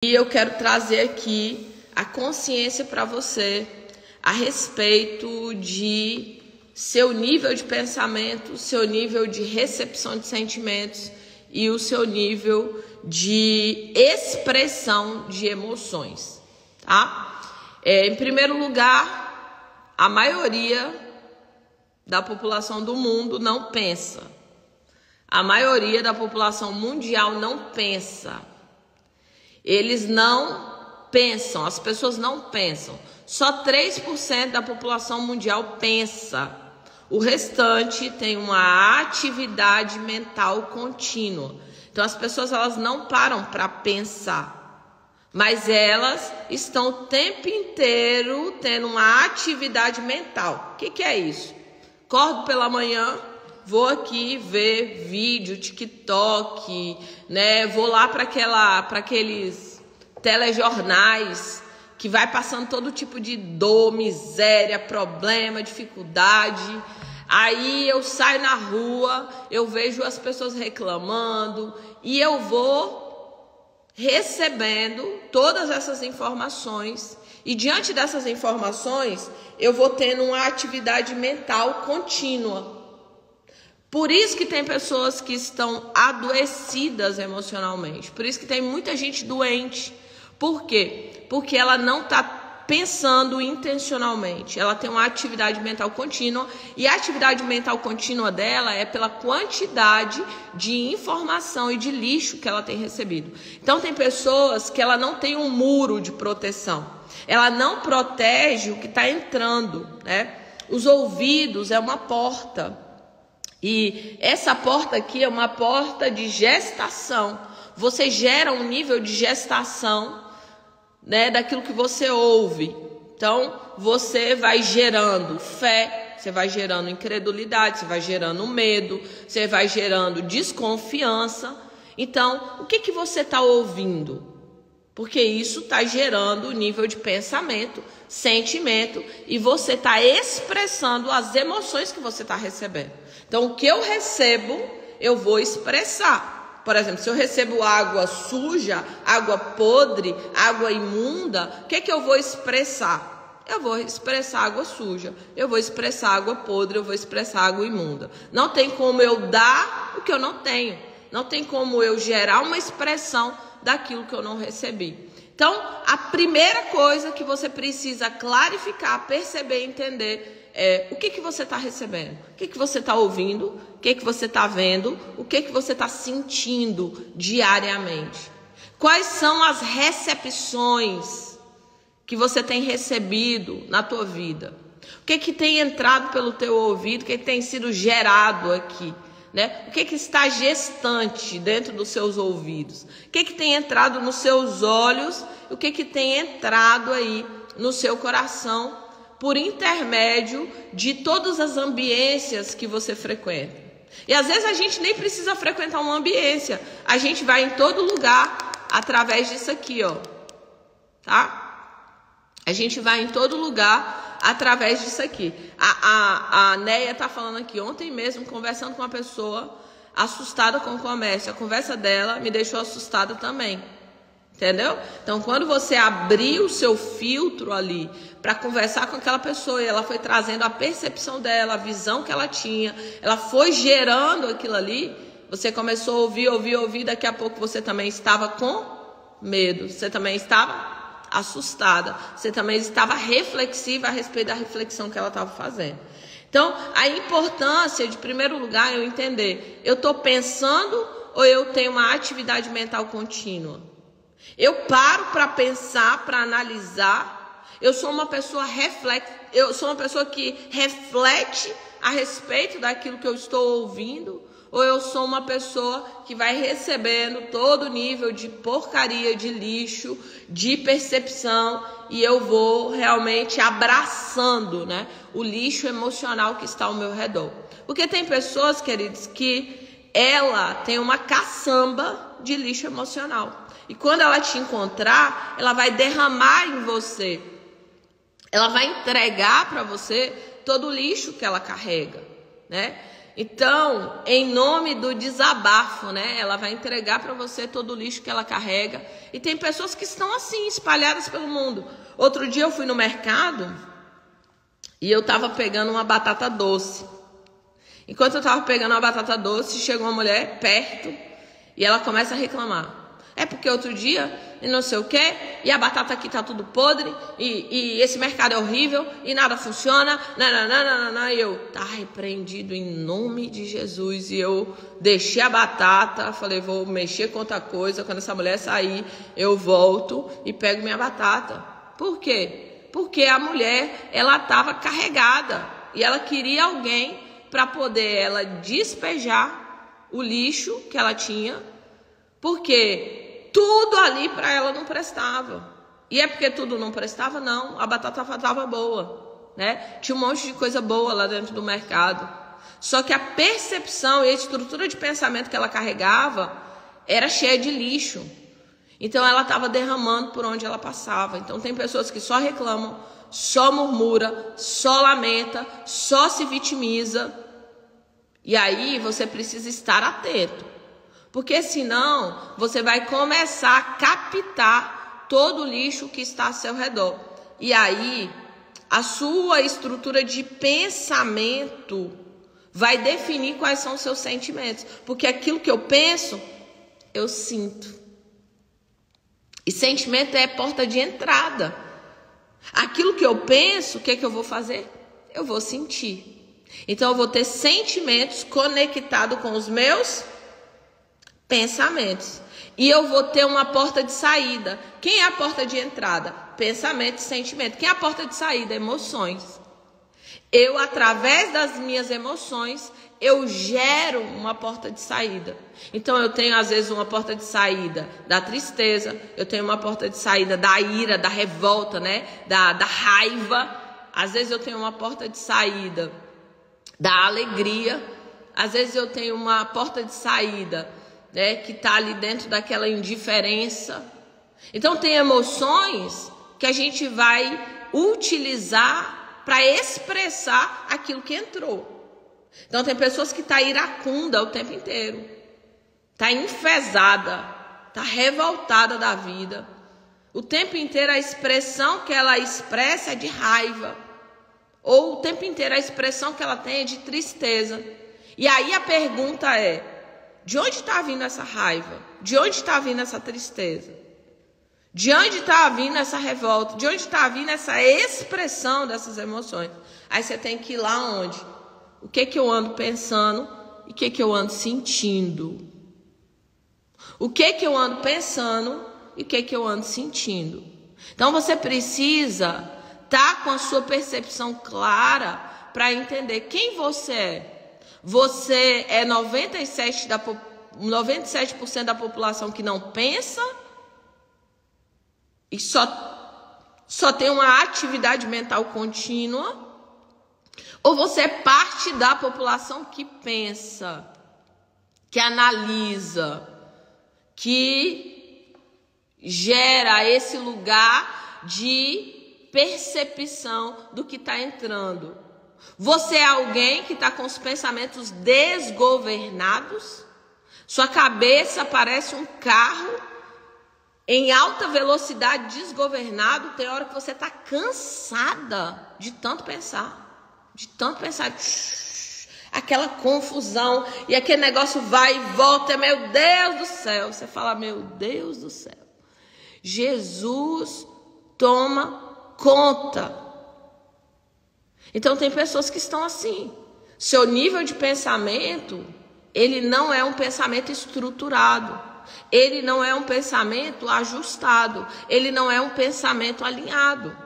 E eu quero trazer aqui a consciência para você a respeito de seu nível de pensamento, seu nível de recepção de sentimentos e o seu nível de expressão de emoções, tá? Em primeiro lugar, a maioria da população do mundo não pensa. A maioria da população mundial não pensa. Eles não pensam, as pessoas não pensam. Só 3% da população mundial pensa. O restante tem uma atividade mental contínua. Então as pessoas elas não param para pensar, mas elas estão o tempo inteiro tendo uma atividade mental. O que é isso? Acordo pela manhã, vou aqui ver vídeo, TikTok, né? Vou lá para aqueles telejornais que vai passando todo tipo de dor, miséria, problema, dificuldade. Aí eu saio na rua, eu vejo as pessoas reclamando e eu vou recebendo todas essas informações. E diante dessas informações, eu vou tendo uma atividade mental contínua. Por isso que tem pessoas que estão adoecidas emocionalmente. Por isso que tem muita gente doente. Por quê? Porque ela não está pensando intencionalmente. Ela tem uma atividade mental contínua. E a atividade mental contínua dela é pela quantidade de informação e de lixo que ela tem recebido. Então tem pessoas que ela não tem um muro de proteção. Ela não protege o que está entrando, né? Os ouvidos é uma porta. E essa porta aqui é uma porta de gestação. Você gera um nível de gestação, né, daquilo que você ouve. Então, você vai gerando fé, você vai gerando incredulidade, você vai gerando medo, você vai gerando desconfiança. Então, o que você está ouvindo? Porque isso está gerando nível de pensamento, sentimento, e você está expressando as emoções que você está recebendo. Então, o que eu recebo, eu vou expressar. Por exemplo, se eu recebo água suja, água podre, água imunda, o que eu vou expressar? Eu vou expressar água suja, eu vou expressar água podre, eu vou expressar água imunda. Não tem como eu dar o que eu não tenho. Não tem como eu gerar uma expressão daquilo que eu não recebi. Então, a primeira coisa que você precisa clarificar, perceber e entender é o que você está recebendo, o que você está ouvindo, o que você está vendo, o que você está sentindo diariamente. Quais são as recepções que você tem recebido na tua vida? O que tem entrado pelo teu ouvido, o que tem sido gerado aqui? Né? O que está gestante dentro dos seus ouvidos? O que tem entrado nos seus olhos? O que tem entrado aí no seu coração por intermédio de todas as ambiências que você frequenta? E às vezes a gente nem precisa frequentar uma ambiência. A gente vai em todo lugar através disso aqui, ó. Tá? A gente vai em todo lugar através disso aqui. A Neia tá falando aqui, ontem mesmo, conversando com uma pessoa assustada com o comércio. A conversa dela me deixou assustada também. Entendeu? Então, quando você abrir o seu filtro ali para conversar com aquela pessoa, e ela foi trazendo a percepção dela, a visão que ela tinha, ela foi gerando aquilo ali, você começou a ouvir, daqui a pouco você também estava com medo, você também estava assustada, você também estava reflexiva a respeito da reflexão que ela estava fazendo. Então, a importância de, em primeiro lugar, eu entender, eu estou pensando ou eu tenho uma atividade mental contínua? Eu paro para pensar, para analisar. Eu sou uma pessoa que reflete a respeito daquilo que eu estou ouvindo, ou eu sou uma pessoa que vai recebendo todo nível de porcaria, de lixo, de percepção, e eu vou realmente abraçando, né, o lixo emocional que está ao meu redor. Porque tem pessoas, queridos, que ela tem uma caçamba de lixo emocional. E quando ela te encontrar, ela vai derramar em você. Ela vai entregar para você todo o lixo que ela carrega, né? Então, em nome do desabafo, né? Ela vai entregar para você todo o lixo que ela carrega. E tem pessoas que estão assim, espalhadas pelo mundo. Outro dia eu fui no mercado e eu estava pegando uma batata doce. Enquanto eu estava pegando uma batata doce, chegou uma mulher perto e ela começa a reclamar. É porque outro dia, e não sei o quê, e a batata aqui tá tudo podre, e esse mercado é horrível, e nada funciona, nananana, e eu, tá repreendido em nome de Jesus, e eu deixei a batata, falei, vou mexer com outra coisa, quando essa mulher sair, eu volto e pego minha batata. Por quê? Porque a mulher, ela estava carregada, e ela queria alguém para poder ela despejar o lixo que ela tinha, porque tudo ali para ela não prestava. E é porque tudo não prestava? Não. A batata estava boa, né? Tinha um monte de coisa boa lá dentro do mercado. Só que a percepção e a estrutura de pensamento que ela carregava era cheia de lixo. Então ela estava derramando por onde ela passava. Então tem pessoas que só reclamam, só murmura, só lamenta, só se vitimiza. E aí você precisa estar atento. Porque senão você vai começar a captar todo o lixo que está ao seu redor. E aí a sua estrutura de pensamento vai definir quais são os seus sentimentos. Porque aquilo que eu penso, eu sinto. E sentimento é porta de entrada. Aquilo que eu penso, o que eu vou fazer? Eu vou sentir. Então eu vou ter sentimentos conectados com os meus pensamentos. E eu vou ter uma porta de saída. Quem é a porta de entrada? Pensamento e sentimento. Quem é a porta de saída? Emoções. Eu, através das minhas emoções, eu gero uma porta de saída. Então eu tenho às vezes uma porta de saída da tristeza, eu tenho uma porta de saída da ira, da revolta, né? Da raiva. Às vezes eu tenho uma porta de saída da alegria. Às vezes eu tenho uma porta de saída, né, que está ali dentro daquela indiferença. Então tem emoções que a gente vai utilizar para expressar aquilo que entrou. Então tem pessoas que estão iracunda o tempo inteiro, está enfesada, está revoltada da vida. O tempo inteiro a expressão que ela expressa é de raiva, ou o tempo inteiro a expressão que ela tem é de tristeza. E aí a pergunta é: de onde está vindo essa raiva? De onde está vindo essa tristeza? De onde está vindo essa revolta? De onde está vindo essa expressão dessas emoções? Aí você tem que ir lá onde? O que eu ando pensando e o que eu ando sentindo? O que eu ando pensando e o que eu ando sentindo? Então você precisa estar com a sua percepção clara para entender quem você é. Você é 97% da população que não pensa e só tem uma atividade mental contínua, ou você é parte da população que pensa, que analisa, que gera esse lugar de percepção do que está entrando. Você é alguém que está com os pensamentos desgovernados? Sua cabeça parece um carro em alta velocidade, desgovernado. Tem hora que você está cansada de tanto pensar. De tanto pensar. Aquela confusão. E aquele negócio vai e volta. Meu Deus do céu. Você fala, meu Deus do céu. Jesus toma conta. Então tem pessoas que estão assim. Seu nível de pensamento, ele não é um pensamento estruturado. Ele não é um pensamento ajustado. Ele não é um pensamento alinhado.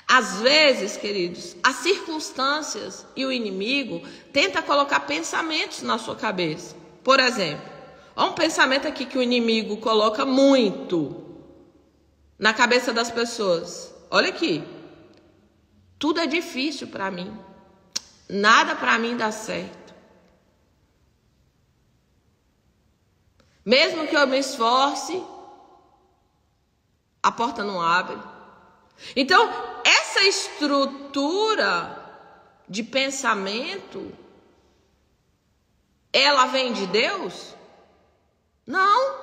Às vezes, queridos, as circunstâncias e o inimigo tenta colocar pensamentos na sua cabeça. Por exemplo, há um pensamento aqui que o inimigo coloca muito na cabeça das pessoas. Olha aqui. Tudo é difícil para mim. Nada para mim dá certo. Mesmo que eu me esforce, a porta não abre. Então, essa estrutura de pensamento ela vem de Deus? Não.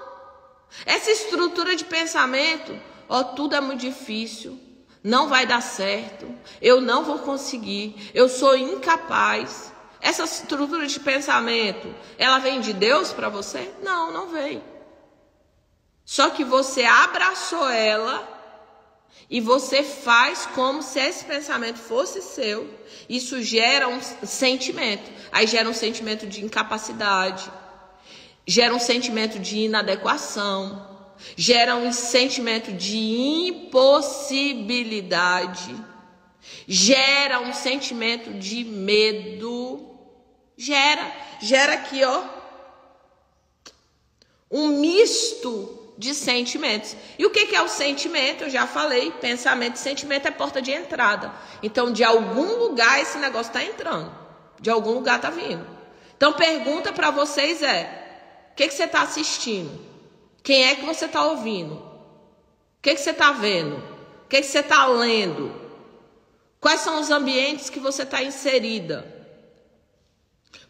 Essa estrutura de pensamento, tudo é muito difícil, não vai dar certo, eu não vou conseguir, eu sou incapaz. Essa estrutura de pensamento, ela vem de Deus para você? Não, não vem. Só que você abraçou ela e você faz como se esse pensamento fosse seu. Isso gera um sentimento. Aí gera um sentimento de incapacidade, gera um sentimento de inadequação, gera um sentimento de impossibilidade, gera um sentimento de medo. Gera aqui, um misto de sentimentos. E o que é o sentimento? Eu já falei, pensamento e sentimento é porta de entrada. Então, de algum lugar esse negócio está entrando. De algum lugar está vindo. Então, pergunta para vocês o que você está assistindo? Quem é que você está ouvindo? O que você está vendo? O que você está lendo? Quais são os ambientes que você está inserida?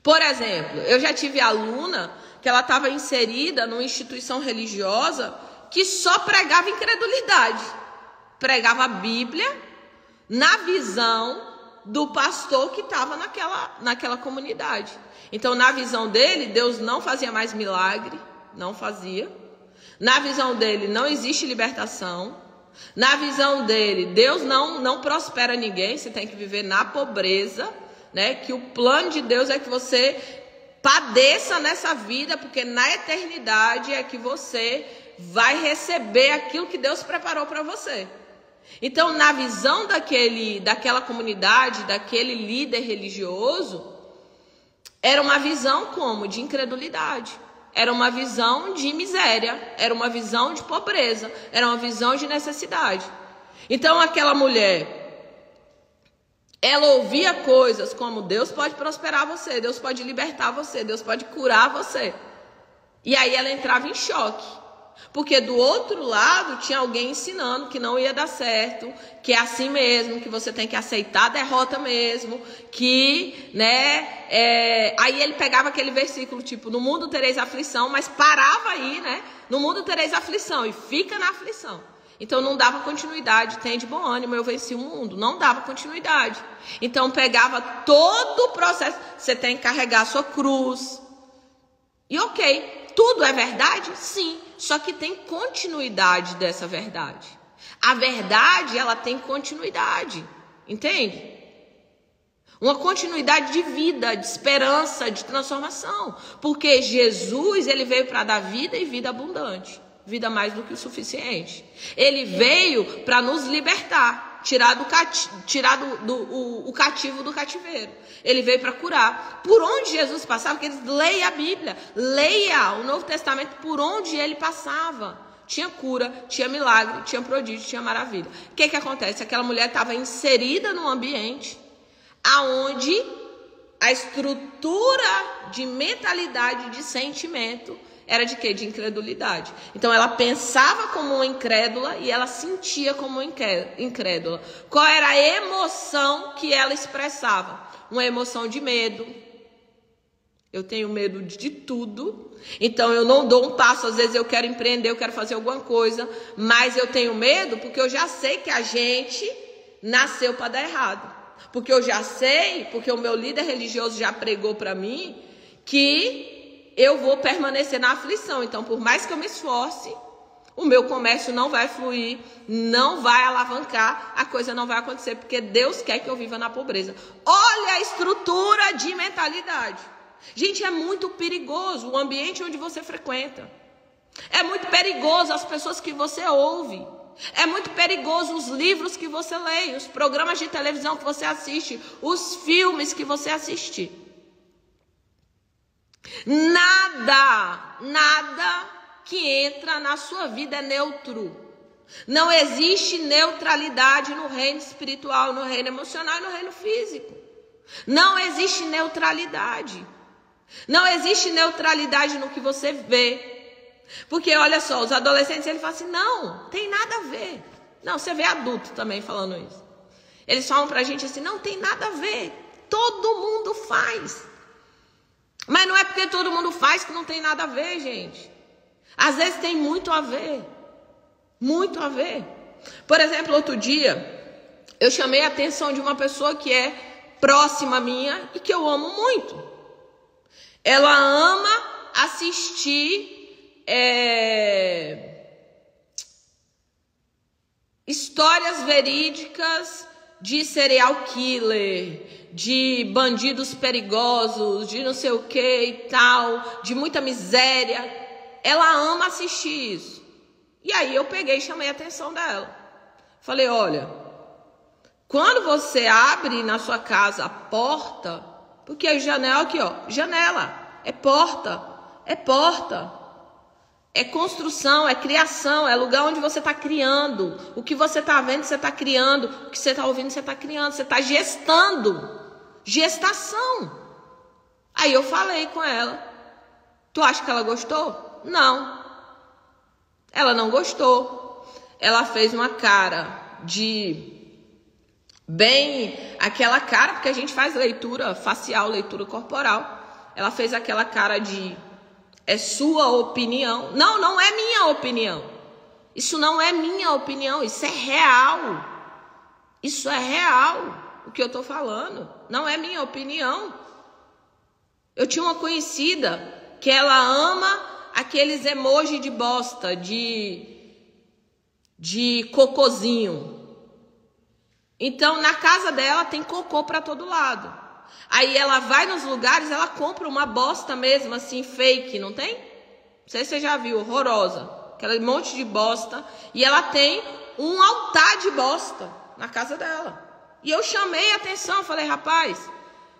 Por exemplo, eu já tive aluna que ela estava inserida numa instituição religiosa que só pregava incredulidade. Pregava a Bíblia na visão do pastor que estava naquela comunidade. Então, na visão dele, Deus não fazia mais milagre, não fazia. Na visão dele, não existe libertação. Na visão dele, Deus não prospera ninguém, você tem que viver na pobreza, né? Que o plano de Deus é que você padeça nessa vida, porque na eternidade é que você vai receber aquilo que Deus preparou para você. Então, na visão daquela comunidade, daquele líder religioso, era uma visão como? De incredulidade. Era uma visão de miséria, era uma visão de pobreza, era uma visão de necessidade. Então, aquela mulher, ela ouvia coisas como: Deus pode prosperar você, Deus pode libertar você, Deus pode curar você. E aí ela entrava em choque. Porque do outro lado tinha alguém ensinando que não ia dar certo, que é assim mesmo, que você tem que aceitar a derrota mesmo, que, aí ele pegava aquele versículo tipo: no mundo tereis aflição, mas parava aí, no mundo tereis aflição, e fica na aflição. Então não dava continuidade. Tem de bom ânimo, eu venci o mundo. Não dava continuidade. Então pegava todo o processo. Você tem que carregar a sua cruz. E ok, tudo é verdade? Sim. Só que tem continuidade dessa verdade. A verdade, ela tem continuidade. Entende? Uma continuidade de vida, de esperança, de transformação. Porque Jesus, ele veio para dar vida e vida abundante. Vida mais do que o suficiente. Ele veio para nos libertar, tirar o cativo do cativeiro. Ele veio para curar. Por onde Jesus passava, porque eles leia a Bíblia, leia o Novo Testamento, por onde ele passava. Tinha cura, tinha milagre, tinha prodígio, tinha maravilha. O que acontece? Aquela mulher estava inserida num ambiente aonde a estrutura de mentalidade, de sentimento, era de quê? De incredulidade. Então ela pensava como uma incrédula e ela sentia como uma incrédula. Qual era a emoção que ela expressava? Uma emoção de medo. Eu tenho medo de tudo, então eu não dou um passo. Às vezes eu quero empreender, eu quero fazer alguma coisa, mas eu tenho medo porque eu já sei que a gente nasceu para dar errado. Porque eu já sei, porque o meu líder religioso já pregou para mim que eu vou permanecer na aflição. Então, por mais que eu me esforce, o meu comércio não vai fluir, não vai alavancar, a coisa não vai acontecer, porque Deus quer que eu viva na pobreza. Olha a estrutura de mentalidade. Gente, é muito perigoso o ambiente onde você frequenta. É muito perigoso as pessoas que você ouve. É muito perigoso os livros que você lê, os programas de televisão que você assiste, os filmes que você assiste. Nada que entra na sua vida é neutro. Não existe neutralidade no reino espiritual, no reino emocional e no reino físico. Não existe neutralidade. Não existe neutralidade no que você vê. Porque olha só, os adolescentes, eles falam assim: não, tem nada a ver. Não, você vê adulto também falando isso. Eles falam pra gente assim: não tem nada a ver. Todo mundo faz. Mas não é porque todo mundo faz que não tem nada a ver, gente. Às vezes tem muito a ver. Muito a ver. Por exemplo, outro dia, eu chamei a atenção de uma pessoa que é próxima minha e que eu amo muito. Ela ama assistir histórias verídicas de serial killer, de bandidos perigosos, de não sei o que e tal, de muita miséria. Ela ama assistir isso. E aí eu peguei e chamei a atenção dela. Falei, olha, quando você abre na sua casa a porta, porque a janela aqui, ó, janela, é porta, é construção, é criação, é lugar onde você está criando. O que você está vendo, você está criando. O que você está ouvindo, você está criando. Você está gestando. Gestação. Aí eu falei com ela. Tu acha que ela gostou? Não. Ela não gostou. Ela fez uma cara de... bem, aquela cara, porque a gente faz leitura facial, leitura corporal. Ela fez aquela cara de... é sua opinião. Não, não é minha opinião. Isso não é minha opinião. Isso é real. Isso é real. O que eu estou falando. Não é minha opinião. Eu tinha uma conhecida que ela ama aqueles emojis de bosta, de cocôzinho. Então, na casa dela tem cocô para todo lado. Aí ela vai nos lugares, ela compra uma bosta mesmo, assim, fake, não tem? Não sei se você já viu, horrorosa. Aquele monte de bosta. E ela tem um altar de bosta na casa dela. E eu chamei a atenção, falei, rapaz,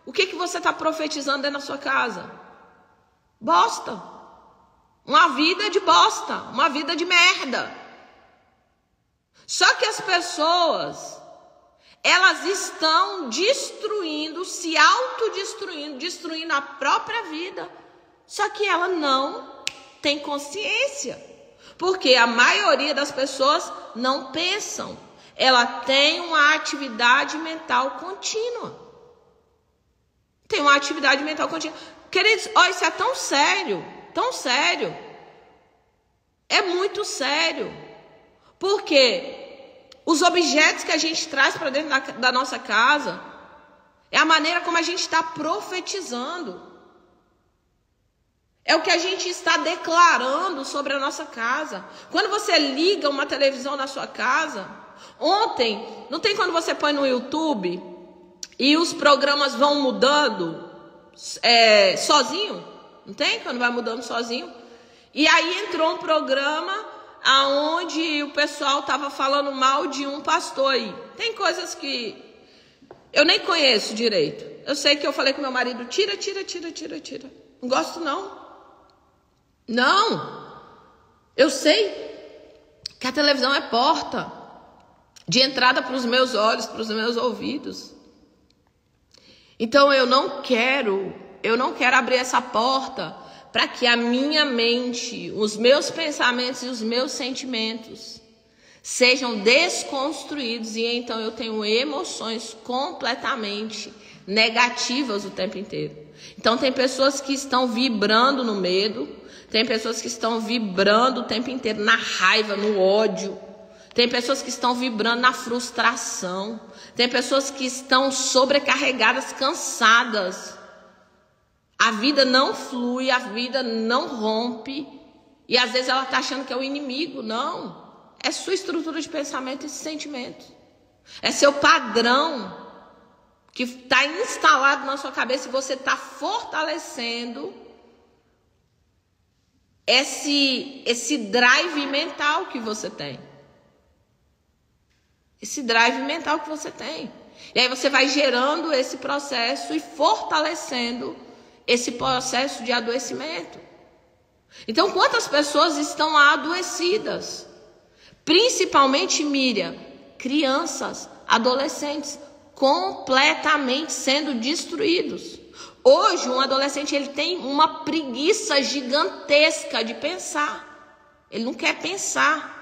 o que você está profetizando dentro da sua casa? Bosta. Uma vida de bosta, uma vida de merda. Só que as pessoas... elas estão destruindo, se autodestruindo, destruindo a própria vida. Só que ela não tem consciência. Porque a maioria das pessoas não pensam. Ela tem uma atividade mental contínua. Tem uma atividade mental contínua. Queridos, olha, isso é tão sério, tão sério. É muito sério. Por quê? Os objetos que a gente traz para dentro da nossa casa é a maneira como a gente está profetizando. É o que a gente está declarando sobre a nossa casa. Quando você liga uma televisão na sua casa, ontem, não tem quando você põe no YouTube e os programas vão mudando sozinho? Não tem? Quando vai mudando sozinho. E aí entrou um programa... aonde o pessoal estava falando mal de um pastor aí. Tem coisas que eu nem conheço direito. Eu sei que eu falei com meu marido, tira. Não gosto não. Não. Eu sei que a televisão é porta de entrada para os meus olhos, para os meus ouvidos. Então eu não quero abrir essa porta para que a minha mente, os meus pensamentos e os meus sentimentos sejam desconstruídos e então eu tenho emoções completamente negativas o tempo inteiro. Então tem pessoas que estão vibrando no medo, tem pessoas que estão vibrando o tempo inteiro na raiva, no ódio, tem pessoas que estão vibrando na frustração, tem pessoas que estão sobrecarregadas, cansadas. A vida não flui, a vida não rompe. E às vezes ela está achando que é o inimigo. Não. É sua estrutura de pensamento e sentimento. É seu padrão que está instalado na sua cabeça e você está fortalecendo esse drive mental que você tem. Esse drive mental que você tem. E aí você vai gerando esse processo e fortalecendo esse processo de adoecimento. Então, quantas pessoas estão adoecidas? Principalmente, Miriam, crianças, adolescentes, completamente sendo destruídos. Hoje, um adolescente ele tem uma preguiça gigantesca de pensar. Ele não quer pensar.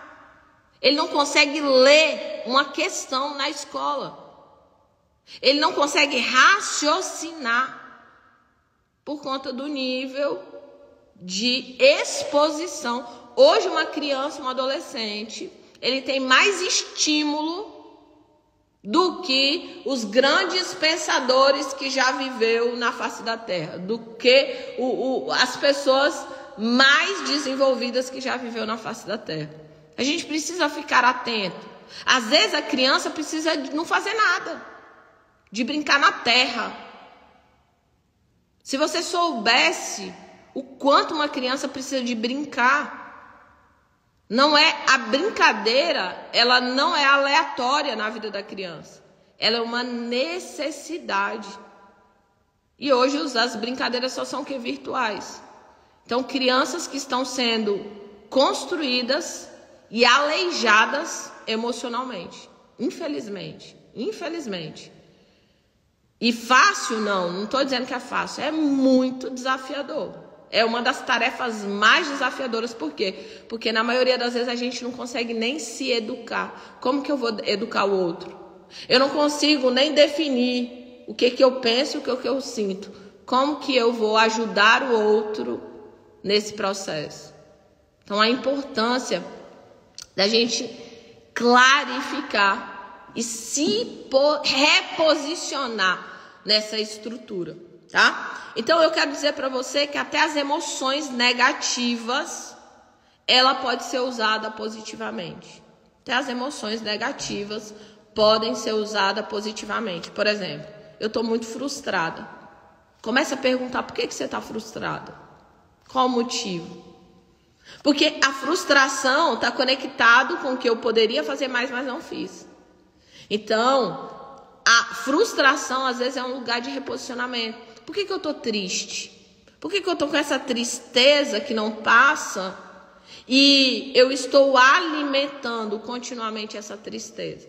Ele não consegue ler uma questão na escola. Ele não consegue raciocinar. por conta do nível de exposição. Hoje uma criança, um adolescente, ele tem mais estímulo do que os grandes pensadores que já viveu na face da Terra, do que as pessoas mais desenvolvidas que já viveu na face da Terra. A gente precisa ficar atento. Às vezes a criança precisa de não fazer nada, de brincar na terra. Se você soubesse o quanto uma criança precisa de brincar, não é a brincadeira, ela não é aleatória na vida da criança. Ela é uma necessidade. E hoje as brincadeiras só são o que? Virtuais. Então, crianças que estão sendo construídas e aleijadas emocionalmente. Infelizmente. E fácil não estou dizendo que é fácil. É muito desafiador. É uma das tarefas mais desafiadoras. Por quê? Porque na maioria das vezes a gente não consegue nem se educar. Como que eu vou educar o outro? Eu não consigo nem definir o que eu penso e o que eu sinto. Como que eu vou ajudar o outro nesse processo? Então a importância da gente clarificar e se reposicionar nessa estrutura, tá? Então eu quero dizer para você que até as emoções negativas, ela pode ser usada positivamente. Até as emoções negativas podem ser usadas positivamente. Por exemplo, eu estou muito frustrada. Começa a perguntar por que você está frustrada. Qual o motivo? Porque a frustração está conectado com o que eu poderia fazer mais, mas não fiz. Então, a frustração às vezes é um lugar de reposicionamento. Por que eu estou triste? Por que eu estou com essa tristeza que não passa e eu estou alimentando continuamente essa tristeza?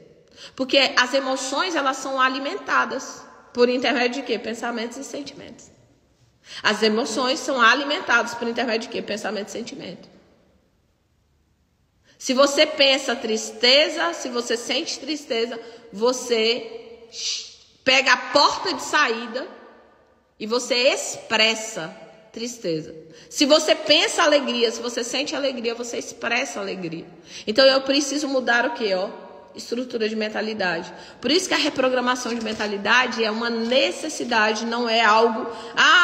Porque as emoções, elas são alimentadas por intermédio de quê? Pensamentos e sentimentos. As emoções são alimentadas por intermédio de quê? Pensamento e sentimento. Se você pensa tristeza, se você sente tristeza, você pega a porta de saída e você expressa tristeza. Se você pensa alegria, se você sente alegria, você expressa alegria. Então eu preciso mudar o quê? Estrutura de mentalidade. Por isso que a reprogramação de mentalidade é uma necessidade, não é algo,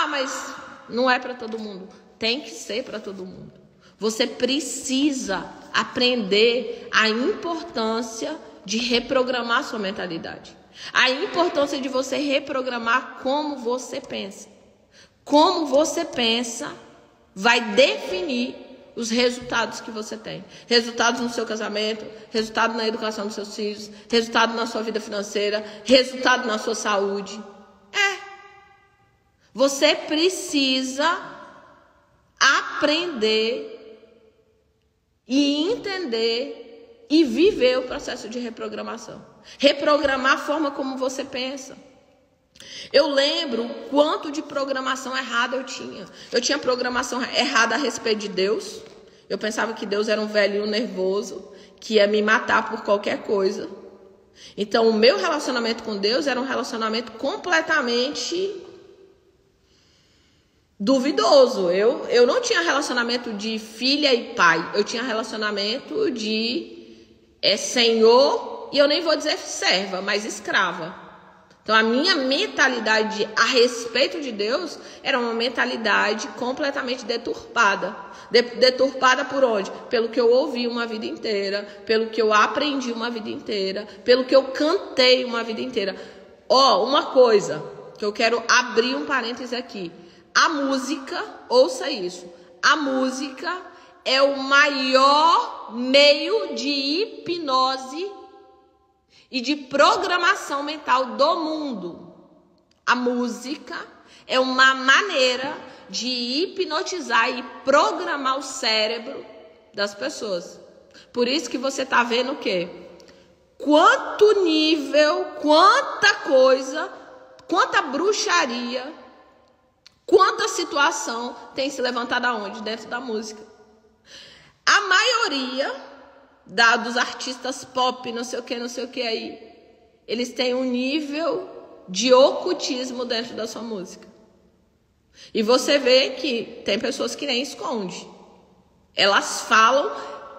mas não é para todo mundo. Tem que ser para todo mundo. Você precisa aprender a importância de reprogramar sua mentalidade. A importância de você reprogramar como você pensa. Como você pensa vai definir os resultados que você tem. Resultados no seu casamento, resultado na educação dos seus filhos, resultado na sua vida financeira, resultado na sua saúde. Você precisa aprender e entender e viver o processo de reprogramação. Reprogramar a forma como você pensa. Eu lembro o quanto de programação errada eu tinha. Eu tinha programação errada a respeito de Deus. Eu pensava que Deus era um velhinho nervoso, que ia me matar por qualquer coisa. Então, o meu relacionamento com Deus era um relacionamento completamente duvidoso. Eu não tinha relacionamento de filha e pai. Eu tinha relacionamento de senhor, e eu nem vou dizer serva, mas escrava. Então, a minha mentalidade a respeito de Deus era uma mentalidade completamente deturpada. Deturpada por onde? Pelo que eu ouvi uma vida inteira, pelo que eu aprendi uma vida inteira, pelo que eu cantei uma vida inteira. Uma coisa que eu quero abrir um parêntese aqui. A música, ouça isso, a música é o maior meio de hipnose e de programação mental do mundo. A música é uma maneira de hipnotizar e programar o cérebro das pessoas. Por isso que você está vendo o quê? Quanto nível, quanta coisa, quanta bruxaria, quanta situação tem se levantado aonde? Dentro da música. A maioria dos artistas pop, não sei o que aí, eles têm um nível de ocultismo dentro da sua música. E você vê que tem pessoas que nem escondem. Elas falam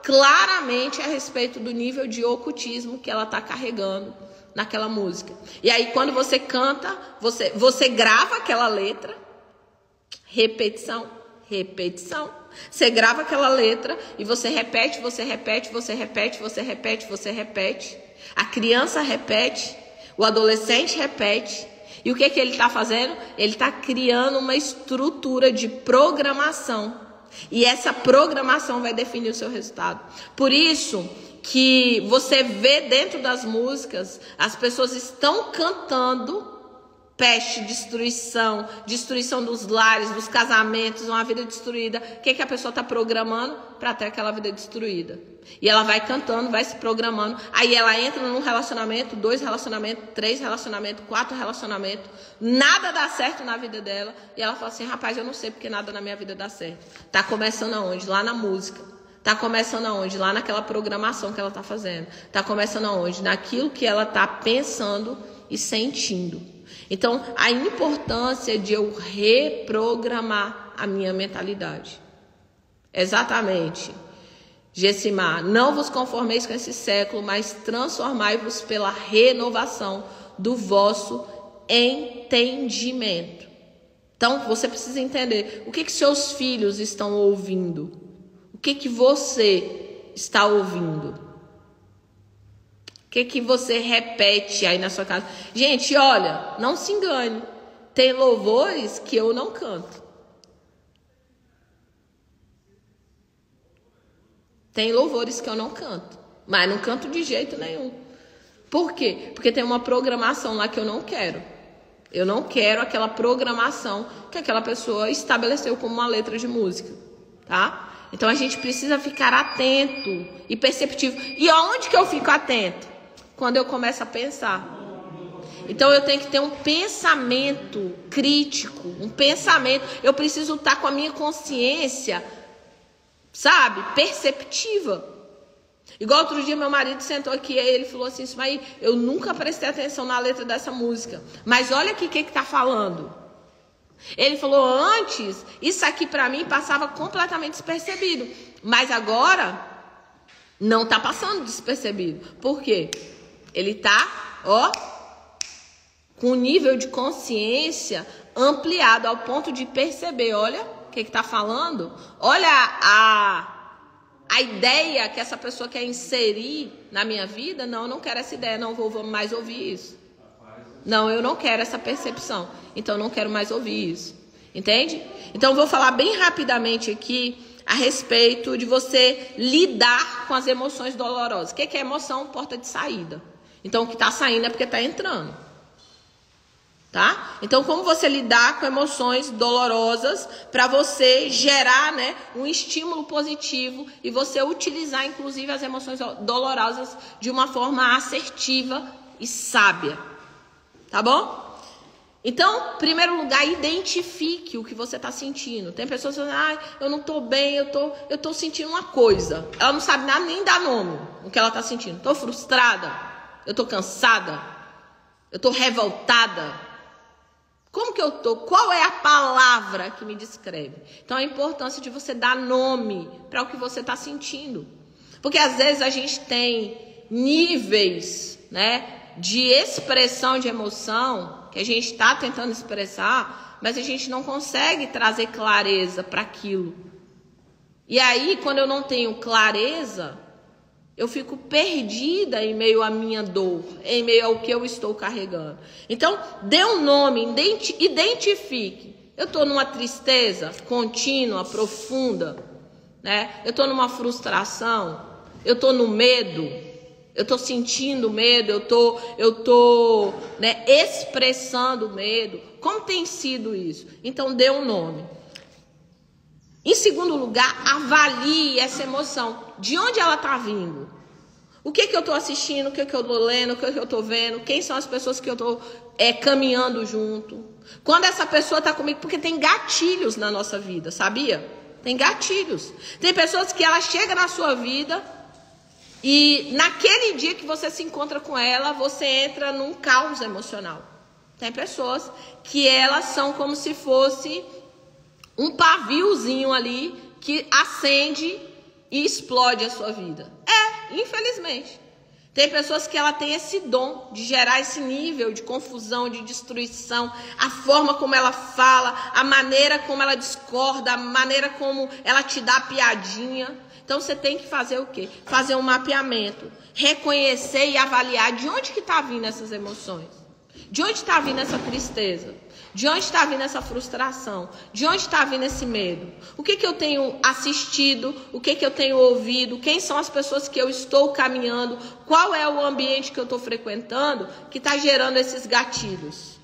claramente a respeito do nível de ocultismo que ela está carregando naquela música. E aí quando você canta, você grava aquela letra, repetição. Você grava aquela letra e você repete. A criança repete, o adolescente repete. E o que ele está fazendo? Ele está criando uma estrutura de programação. E essa programação vai definir o seu resultado. Por isso que você vê dentro das músicas, as pessoas estão cantando peste, destruição dos lares, dos casamentos, uma vida destruída. O que a pessoa está programando para ter aquela vida destruída? E ela vai cantando, vai se programando. Aí ela entra num relacionamento, 2 relacionamentos, 3 relacionamentos, 4 relacionamentos. Nada dá certo na vida dela. E ela fala assim, rapaz, eu não sei porque nada na minha vida dá certo. Tá começando aonde? Lá na música. Tá começando aonde? Lá naquela programação que ela tá fazendo. Tá começando aonde? Naquilo que ela tá pensando e sentindo. Então, a importância de eu reprogramar a minha mentalidade. Exatamente. Gessimar, não vos conformeis com esse século, mas transformai-vos pela renovação do vosso entendimento. Então, você precisa entender o que seus filhos estão ouvindo. O que você está ouvindo. O que você repete aí na sua casa? Gente, olha, não se engane. Tem louvores que eu não canto. Tem louvores que eu não canto. Mas não canto de jeito nenhum. Por quê? Porque tem uma programação lá que eu não quero. Eu não quero aquela programação que aquela pessoa estabeleceu como uma letra de música. Tá? Então a gente precisa ficar atento e perceptivo. E aonde que eu fico atento? Quando eu começo a pensar. Então eu tenho que ter um pensamento crítico, um pensamento. Eu preciso estar com a minha consciência, sabe, perceptiva. Igual outro dia meu marido sentou aqui e ele falou assim, Ismael, eu nunca prestei atenção na letra dessa música. Mas olha aqui o que tá falando. Ele falou, antes, isso aqui para mim passava completamente despercebido. Mas agora, não tá passando despercebido. Por quê? Ele tá, com um nível de consciência ampliado ao ponto de perceber, olha o que tá falando. Olha a ideia que essa pessoa quer inserir na minha vida. Não, eu não quero essa ideia, não vou mais ouvir isso. Não, eu não quero essa percepção. Então, eu não quero mais ouvir isso. Entende? Então, eu vou falar bem rapidamente aqui a respeito de você lidar com as emoções dolorosas. O que é emoção? Porta de saída. Então, o que está saindo é porque está entrando. Tá? Então, como você lidar com emoções dolorosas para você gerar, né, um estímulo positivo e você utilizar, inclusive, as emoções dolorosas de uma forma assertiva e sábia. Tá bom? Então, em primeiro lugar, identifique o que você está sentindo. Tem pessoas que dizem, eu não estou bem, eu tô sentindo uma coisa. Ela não sabe nem dar nome o que ela está sentindo. Estou frustrada, eu estou cansada, eu estou revoltada. Como que eu estou? Qual é a palavra que me descreve? Então, a importância de você dar nome para o que você está sentindo. Porque, às vezes, a gente tem níveis, né, de expressão de emoção que a gente está tentando expressar, mas a gente não consegue trazer clareza para aquilo. E aí, quando eu não tenho clareza, eu fico perdida em meio à minha dor, em meio ao que eu estou carregando. Então, dê um nome, identifique. Eu estou numa tristeza contínua, profunda, né? Eu estou numa frustração, eu estou no medo. Eu estou sentindo medo, eu tô, né, expressando medo. Como tem sido isso? Então, dê um nome. Em segundo lugar, avalie essa emoção. De onde ela está vindo? O que eu estou assistindo? O que eu estou lendo? O que eu estou vendo? Quem são as pessoas que eu estou caminhando junto? Quando essa pessoa está comigo? Porque tem gatilhos na nossa vida, sabia? Tem gatilhos. Tem pessoas que ela chega na sua vida... E naquele dia que você se encontra com ela, você entra num caos emocional. Tem pessoas que elas são como se fosse um paviozinho ali que acende e explode a sua vida. Infelizmente. Tem pessoas que ela tem esse dom de gerar esse nível de confusão, de destruição, a forma como ela fala, a maneira como ela discorda, a maneira como ela te dá piadinha. Então você tem que fazer o quê? Fazer um mapeamento, reconhecer e avaliar de onde que está vindo essas emoções, de onde está vindo essa tristeza, de onde está vindo essa frustração, de onde está vindo esse medo, o que eu tenho assistido, o que eu tenho ouvido, quem são as pessoas que eu estou caminhando, qual é o ambiente que eu estou frequentando que está gerando esses gatilhos.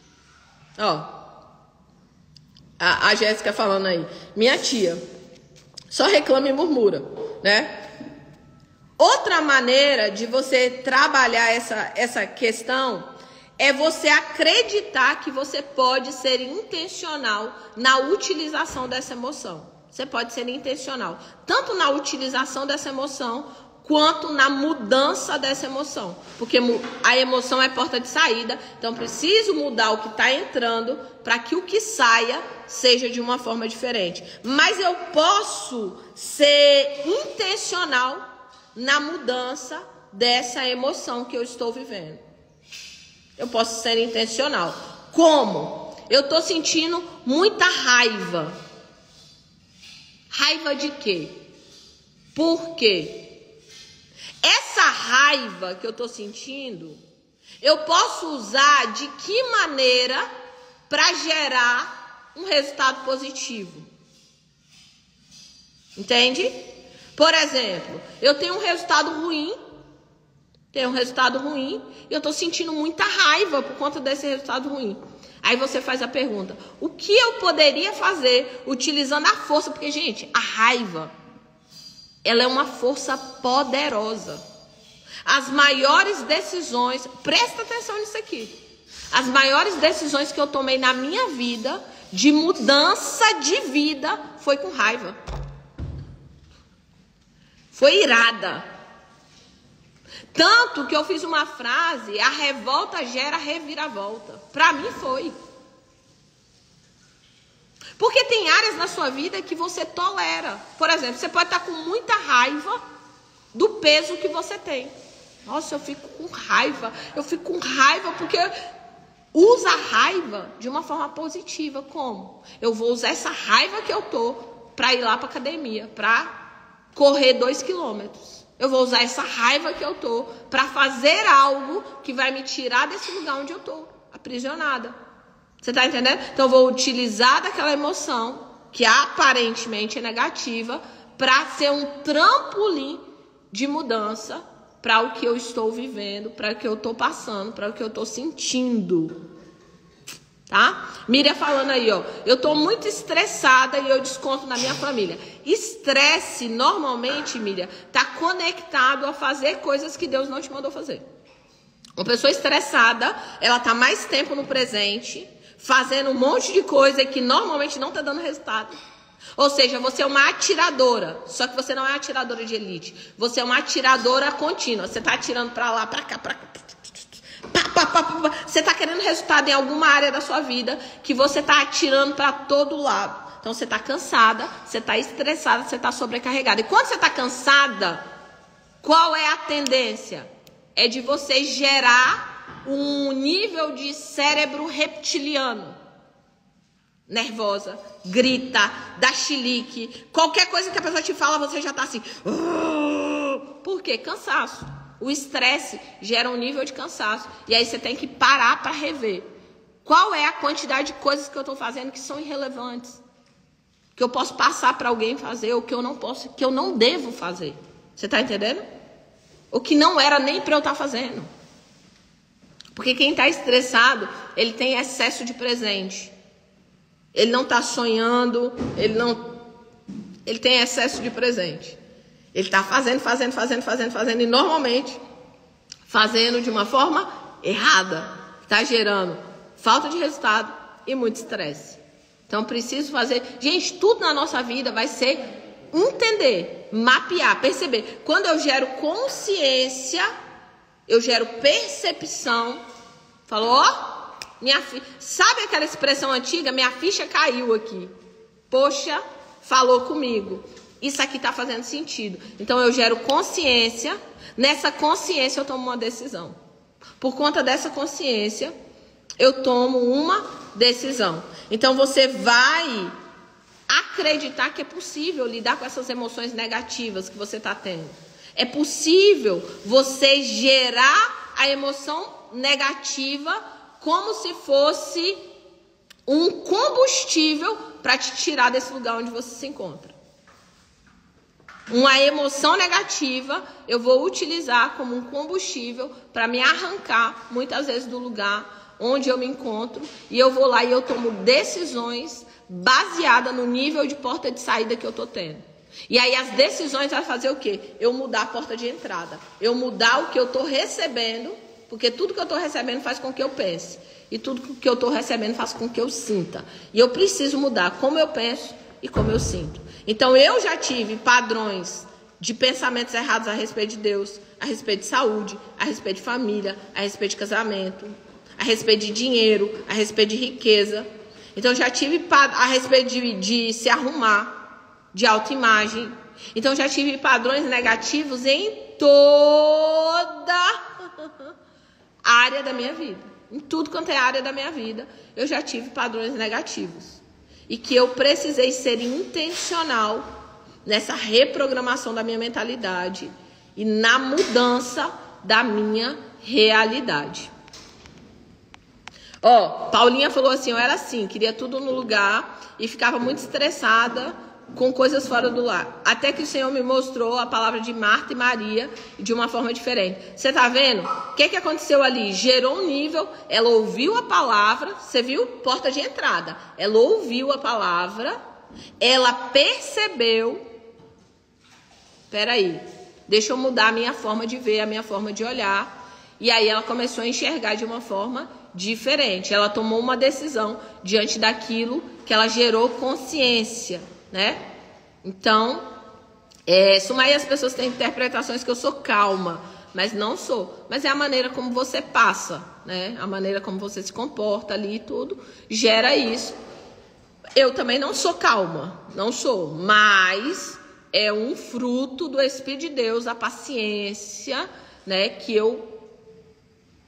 A Jéssica falando aí, minha tia só reclama e murmura, né? Outra maneira de você trabalhar essa questão é você acreditar que você pode ser intencional na utilização dessa emoção. Você pode ser intencional, tanto na utilização dessa emoção, quanto na mudança dessa emoção. Porque a emoção é porta de saída, então preciso mudar o que está entrando para que o que saia seja de uma forma diferente. Mas eu posso ser intencional na mudança dessa emoção que eu estou vivendo. Eu posso ser intencional. Como? Eu estou sentindo muita raiva. Raiva de quê? Por quê? Essa raiva que eu estou sentindo, eu posso usar de que maneira para gerar um resultado positivo? Entende? Por exemplo, eu tenho um resultado ruim. E eu estou sentindo muita raiva por conta desse resultado ruim. Aí você faz a pergunta, o que eu poderia fazer utilizando a força? Porque, gente, a raiva, ela é uma força poderosa. As maiores decisões, presta atenção nisso aqui, as maiores decisões que eu tomei na minha vida, de mudança de vida, foi com raiva. Foi irada. Tanto que eu fiz uma frase, a revolta gera reviravolta. Para mim foi. Porque tem áreas na sua vida que você tolera. Por exemplo, você pode estar com muita raiva do peso que você tem. Nossa, eu fico com raiva. Eu fico com raiva porque usa a raiva de uma forma positiva. Como? Eu vou usar essa raiva que eu tô para ir lá para academia, para correr 2 quilômetros. Eu vou usar essa raiva que eu tô para fazer algo que vai me tirar desse lugar onde eu tô, aprisionada. Você tá entendendo? Então eu vou utilizar daquela emoção que aparentemente é negativa para ser um trampolim de mudança para o que eu estou vivendo, para o que eu estou passando, para o que eu estou sentindo. Tá? Miriam falando aí, eu tô muito estressada e eu desconto na minha família. Estresse, normalmente, Miriam, tá conectado a fazer coisas que Deus não te mandou fazer. Uma pessoa estressada, ela tá mais tempo no presente, fazendo um monte de coisa que normalmente não tá dando resultado. Ou seja, você é uma atiradora, só que você não é atiradora de elite. Você é uma atiradora contínua. Você tá atirando pra lá, pra cá, pra cá. Você está querendo resultado em alguma área da sua vida que você está atirando para todo lado. Então você está cansada, você está estressada, você está sobrecarregada. E quando você está cansada, qual é a tendência? É de você gerar um nível de cérebro reptiliano. Nervosa, grita, dá chilique. Qualquer coisa que a pessoa te fala, você já está assim. Por quê? Cansaço. O estresse gera um nível de cansaço. E aí você tem que parar para rever. Qual é a quantidade de coisas que eu estou fazendo que são irrelevantes? Que eu posso passar para alguém fazer, ou que eu não posso, que eu não devo fazer. Você está entendendo? O que não era nem para eu estar fazendo. Porque quem está estressado, ele tem excesso de presente. Ele não está sonhando, ele tem excesso de presente. Ele está fazendo, e normalmente fazendo de uma forma errada. Está gerando falta de resultado e muito estresse. Então, preciso fazer... Gente, tudo na nossa vida vai ser entender, mapear, perceber. Quando eu gero consciência, eu gero percepção. Falou, minha ficha... Sabe aquela expressão antiga? Minha ficha caiu aqui. poxa, falou comigo. Isso aqui está fazendo sentido. Então eu gero consciência. Nessa consciência eu tomo uma decisão. Por conta dessa consciência, eu tomo uma decisão. Então você vai acreditar que é possível lidar com essas emoções negativas que você está tendo. É possível você gerar a emoção negativa como se fosse um combustível para te tirar desse lugar onde você se encontra. Uma emoção negativa eu vou utilizar como um combustível para me arrancar, muitas vezes, do lugar onde eu me encontro. E eu vou lá e eu tomo decisões baseadas no nível de porta de saída que eu estou tendo. E aí as decisões vão fazer o quê? Eu mudar a porta de entrada. Eu mudar o que eu estou recebendo, porque tudo que eu estou recebendo faz com que eu pense. E tudo que eu estou recebendo faz com que eu sinta. E eu preciso mudar como eu penso e como eu sinto. Então eu já tive padrões de pensamentos errados a respeito de Deus, a respeito de saúde, a respeito de família, a respeito de casamento, a respeito de dinheiro, a respeito de riqueza. Então eu já tive a respeito de se arrumar, de autoimagem. Então eu já tive padrões negativos em toda a área da minha vida. Em tudo quanto é área da minha vida, eu já tive padrões negativos. E que eu precisei ser intencional nessa reprogramação da minha mentalidade e na mudança da minha realidade. Paulinha falou assim, eu era assim, queria tudo no lugar e ficava muito estressada com coisas fora do lar. Até que o Senhor me mostrou a palavra de Marta e Maria de uma forma diferente. Você tá vendo? O que aconteceu ali? Gerou um nível, ela ouviu a palavra, você viu? Porta de entrada. Ela ouviu a palavra, ela percebeu, peraí, deixa eu mudar a minha forma de ver, a minha forma de olhar. E aí ela começou a enxergar de uma forma diferente. Ela tomou uma decisão diante daquilo que ela gerou consciência, né? Então, Sumaia, as pessoas têm interpretações que eu sou calma, mas não sou. Mas é a maneira como você passa, né? A maneira como você se comporta ali e tudo, gera isso. Eu também não sou calma, não sou, mas é um fruto do Espírito de Deus, a paciência, né? Que eu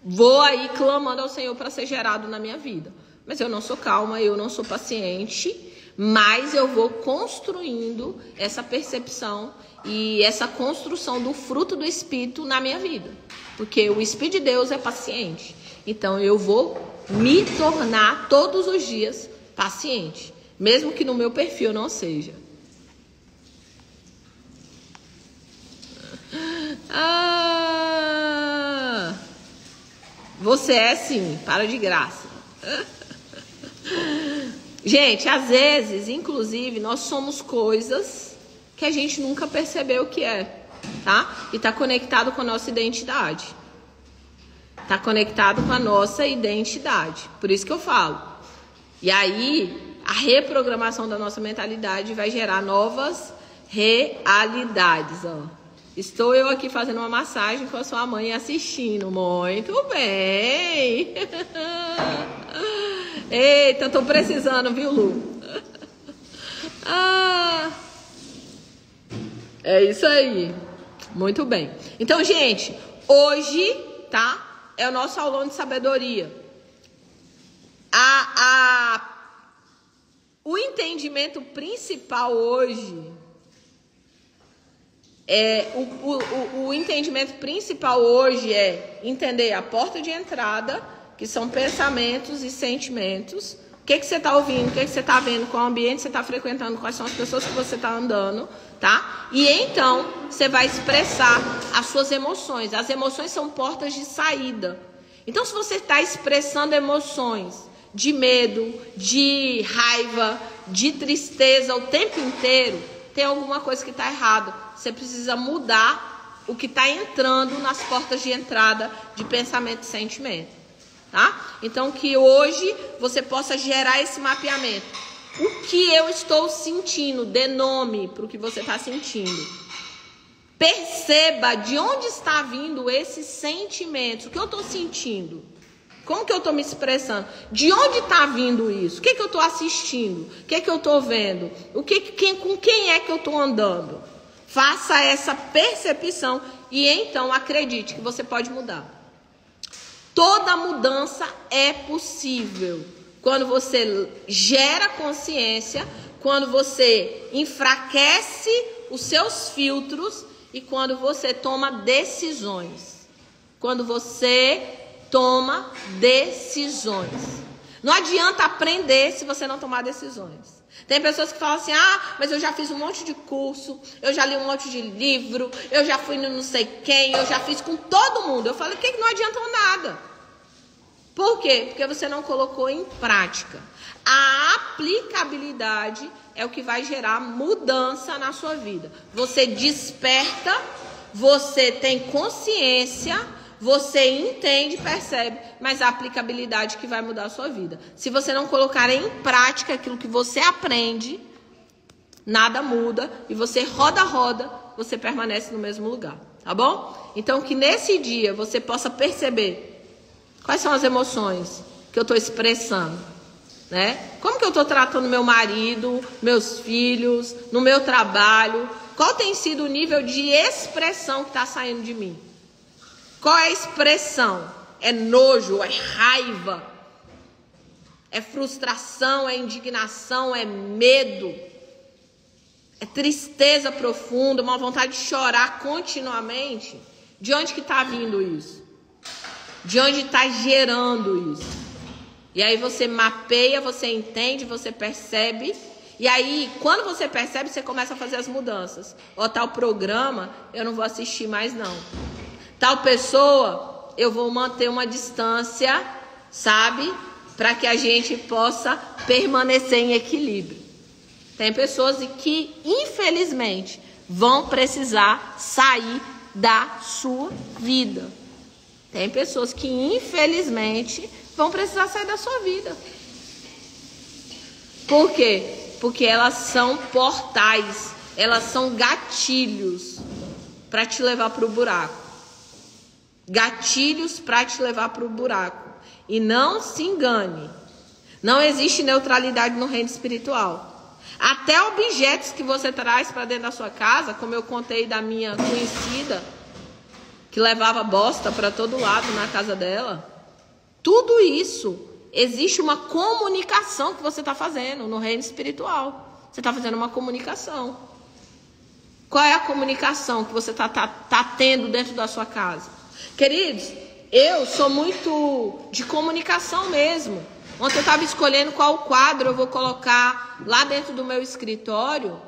vou aí clamando ao Senhor para ser gerado na minha vida. Mas eu não sou calma, eu não sou paciente, mas eu vou construindo essa percepção e essa construção do fruto do Espírito na minha vida. Porque o Espírito de Deus é paciente. Então eu vou me tornar todos os dias paciente. Mesmo que no meu perfil não seja. Você é sim, para de graça. Gente, às vezes, inclusive, nós somos coisas que a gente nunca percebeu que é, tá? E tá conectado com a nossa identidade. Tá conectado com a nossa identidade. Por isso que eu falo. E aí, a reprogramação da nossa mentalidade vai gerar novas realidades, ó. Estou eu aqui fazendo uma massagem com a sua mãe assistindo. Muito bem. Eita, tô precisando, viu, Lu? É isso aí. Muito bem. Então, gente, hoje, tá? É o nosso aulão de sabedoria. O entendimento principal hoje o entendimento principal hoje é entender a porta de entrada, que são pensamentos e sentimentos. O que você está ouvindo, o que você está vendo, qual ambiente você está frequentando, quais são as pessoas que você está andando, tá? E então você vai expressar as suas emoções. As emoções são portas de saída. Então, se você está expressando emoções de medo, de raiva, de tristeza o tempo inteiro, tem alguma coisa que está errada. Você precisa mudar o que está entrando nas portas de entrada de pensamento e sentimento, tá? Então, que hoje você possa gerar esse mapeamento. O que eu estou sentindo? Dê nome para o que você está sentindo. Perceba de onde está vindo esses sentimentos. O que eu estou sentindo? Como que eu estou me expressando? De onde está vindo isso? O que eu estou assistindo? O que eu estou vendo? Com quem é que eu estou andando? Faça essa percepção e então acredite que você pode mudar. Toda mudança é possível quando você gera consciência, quando você enfraquece os seus filtros e quando você toma decisões. Quando você toma decisões. Não adianta aprender se você não tomar decisões. Tem pessoas que falam assim, mas eu já fiz um monte de curso, eu já li um monte de livro, eu já fui no não sei quem, eu já fiz com todo mundo. Eu falo que não adiantou nada. Por quê? Porque você não colocou em prática. A aplicabilidade é o que vai gerar mudança na sua vida. Você desperta, você tem consciência, você entende, percebe, mas a aplicabilidade que vai mudar a sua vida. Se você não colocar em prática aquilo que você aprende, nada muda e você roda, você permanece no mesmo lugar, tá bom? Então que nesse dia você possa perceber quais são as emoções que eu estou expressando, né? Como que eu estou tratando meu marido, meus filhos, no meu trabalho? Qual tem sido o nível de expressão que está saindo de mim? Qual é a expressão? É nojo, é raiva, é frustração, é indignação, é medo, é tristeza profunda, uma vontade de chorar continuamente? De onde que está vindo isso? De onde está gerando isso? E aí você mapeia, você entende, você percebe. E aí, quando você percebe, você começa a fazer as mudanças. Ó, tal programa, eu não vou assistir mais não. Tal pessoa, eu vou manter uma distância, sabe? Para que a gente possa permanecer em equilíbrio. Tem pessoas que, infelizmente, vão precisar sair da sua vida. Tem pessoas que, infelizmente, vão precisar sair da sua vida. Por quê? Porque elas são portais, elas são gatilhos para te levar para o buraco. Gatilhos para te levar para o buraco. E não se engane, não existe neutralidade no reino espiritual. Até objetos que você traz para dentro da sua casa, como eu contei da minha conhecida, que levava bosta para todo lado na casa dela, tudo isso, existe uma comunicação que você está fazendo no reino espiritual. Você está fazendo uma comunicação. Qual é a comunicação que você tá tendo dentro da sua casa? Queridos, eu sou muito de comunicação mesmo. Ontem eu estava escolhendo qual quadro eu vou colocar lá dentro do meu escritório.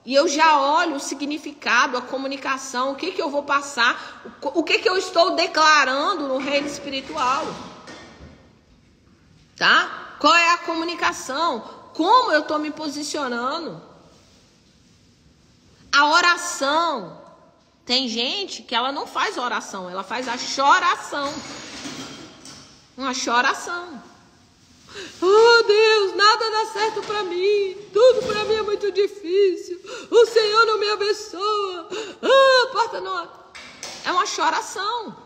E eu já olho o significado, a comunicação, o que eu vou passar, o que eu estou declarando no reino espiritual. Tá? Qual é a comunicação? Como eu estou me posicionando? A oração. Tem gente que ela não faz oração, ela faz a choração. Uma choração. Oh Deus, nada dá certo para mim. Tudo para mim é muito difícil. O Senhor não me abençoa. A porta não... É uma choração.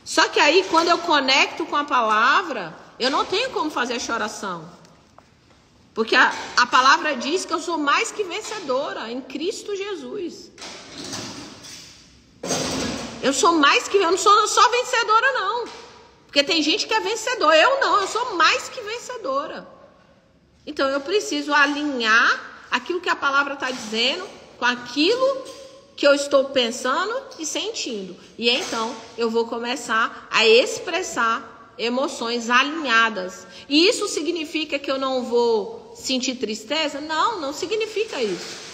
Só que aí, quando eu conecto com a palavra, eu não tenho como fazer a choração. Porque a palavra diz que eu sou mais que vencedora em Cristo Jesus. Eu sou mais que... Eu não sou só vencedora, não. Porque tem gente que é vencedora. Eu não, eu sou mais que vencedora. Então eu preciso alinhar aquilo que a palavra está dizendo com aquilo que eu estou pensando e sentindo. E então eu vou começar a expressar emoções alinhadas. E isso significa que eu não vou sentir tristeza? Não, não significa isso.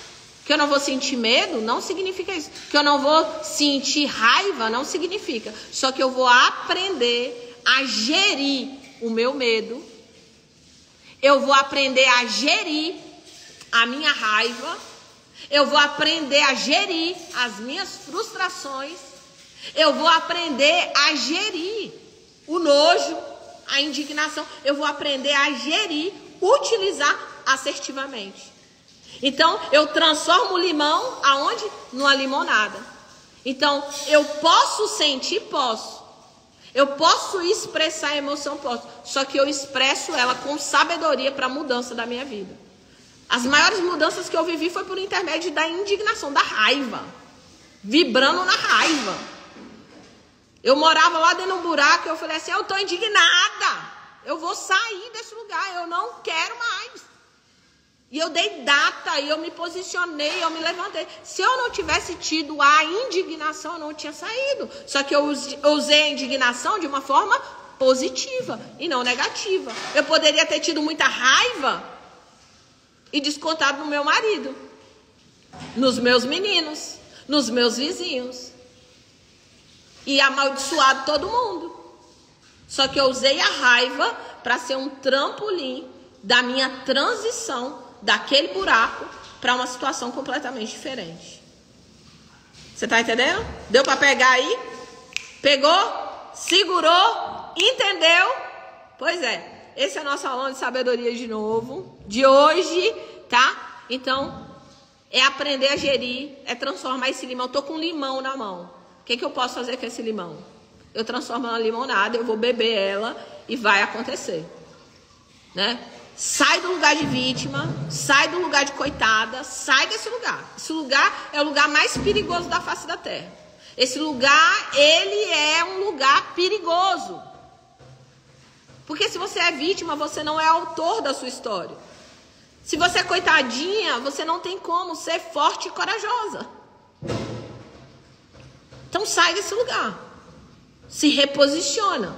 Que eu não vou sentir medo? Não significa isso. Que eu não vou sentir raiva? Não significa. Só que eu vou aprender a gerir o meu medo. Eu vou aprender a gerir a minha raiva. Eu vou aprender a gerir as minhas frustrações. Eu vou aprender a gerir o nojo, a indignação. Eu vou aprender a gerir, utilizar assertivamente. Então, eu transformo o limão aonde? Numa limonada. Então, eu posso sentir? Posso. Eu posso expressar a emoção? Posso. Só que eu expresso ela com sabedoria para a mudança da minha vida. As maiores mudanças que eu vivi foi por intermédio da indignação, da raiva. Vibrando na raiva. Eu morava lá dentro de um buraco e eu falei assim, eu estou indignada. Eu vou sair desse lugar, eu não quero mais. E eu dei data, e eu me posicionei, eu me levantei. Se eu não tivesse tido a indignação, eu não tinha saído. Só que eu usei a indignação de uma forma positiva e não negativa. Eu poderia ter tido muita raiva e descontado no meu marido, nos meus meninos, nos meus vizinhos. E amaldiçoado todo mundo. Só que eu usei a raiva para ser um trampolim da minha transição daquele buraco para uma situação completamente diferente. Você tá entendendo? Deu para pegar aí? Pegou? Segurou? Entendeu? Pois é. Esse é o nosso aulão de sabedoria de novo. De hoje, tá? Então, é aprender a gerir, é transformar esse limão. Eu tô com um limão na mão. O que eu posso fazer com esse limão? Eu transformo ela em limonada, eu vou beber ela e vai acontecer. Né? Sai do lugar de vítima, sai do lugar de coitada, sai desse lugar. Esse lugar é o lugar mais perigoso da face da terra. Esse lugar, ele é um lugar perigoso. Porque se você é vítima, você não é autor da sua história. Se você é coitadinha, você não tem como ser forte e corajosa. Então sai desse lugar. Se reposiciona.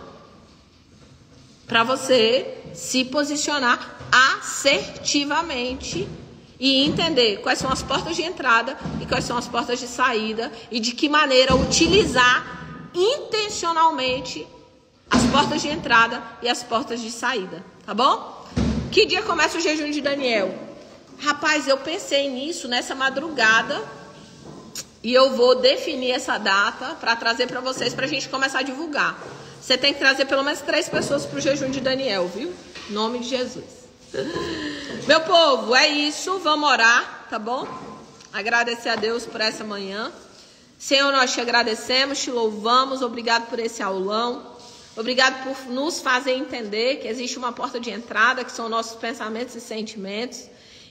Para você se posicionar assertivamente e entender quais são as portas de entrada e quais são as portas de saída e de que maneira utilizar intencionalmente as portas de entrada e as portas de saída, tá bom? Que dia começa o jejum de Daniel? Rapaz, eu pensei nisso nessa madrugada e eu vou definir essa data para trazer para vocês, para a gente começar a divulgar. Você tem que trazer pelo menos 3 pessoas para o jejum de Daniel, viu? Em nome de Jesus. Meu povo, é isso. Vamos orar, tá bom? Agradecer a Deus por essa manhã. Senhor, nós te agradecemos, te louvamos. Obrigado por esse aulão. Obrigado por nos fazer entender que existe uma porta de entrada, que são nossos pensamentos e sentimentos.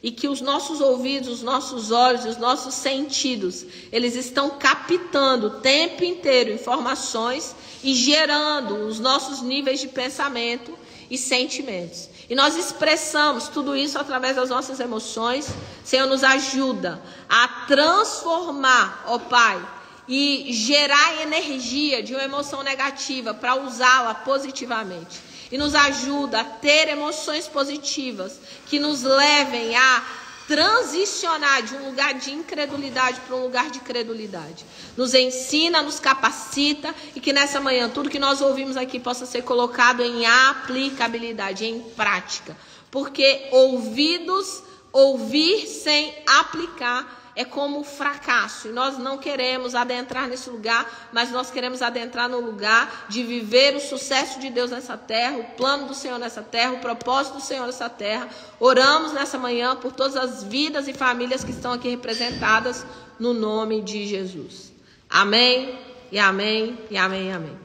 E que os nossos ouvidos, os nossos olhos, os nossos sentidos, eles estão captando o tempo inteiro informações e gerando os nossos níveis de pensamento e sentimentos. E nós expressamos tudo isso através das nossas emoções. Senhor, nos ajuda a transformar, ó Pai, e gerar energia de uma emoção negativa para usá-la positivamente. E nos ajuda a ter emoções positivas que nos levem a transicionar de um lugar de incredulidade para um lugar de credulidade. Nos ensina, nos capacita e que nessa manhã tudo que nós ouvimos aqui possa ser colocado em aplicabilidade, em prática. Porque ouvir sem aplicar é como fracasso. E nós não queremos adentrar nesse lugar, mas nós queremos adentrar no lugar de viver o sucesso de Deus nessa terra, o plano do Senhor nessa terra, o propósito do Senhor nessa terra. Oramos nessa manhã por todas as vidas e famílias que estão aqui representadas no nome de Jesus. Amém, e amém, e amém, e amém.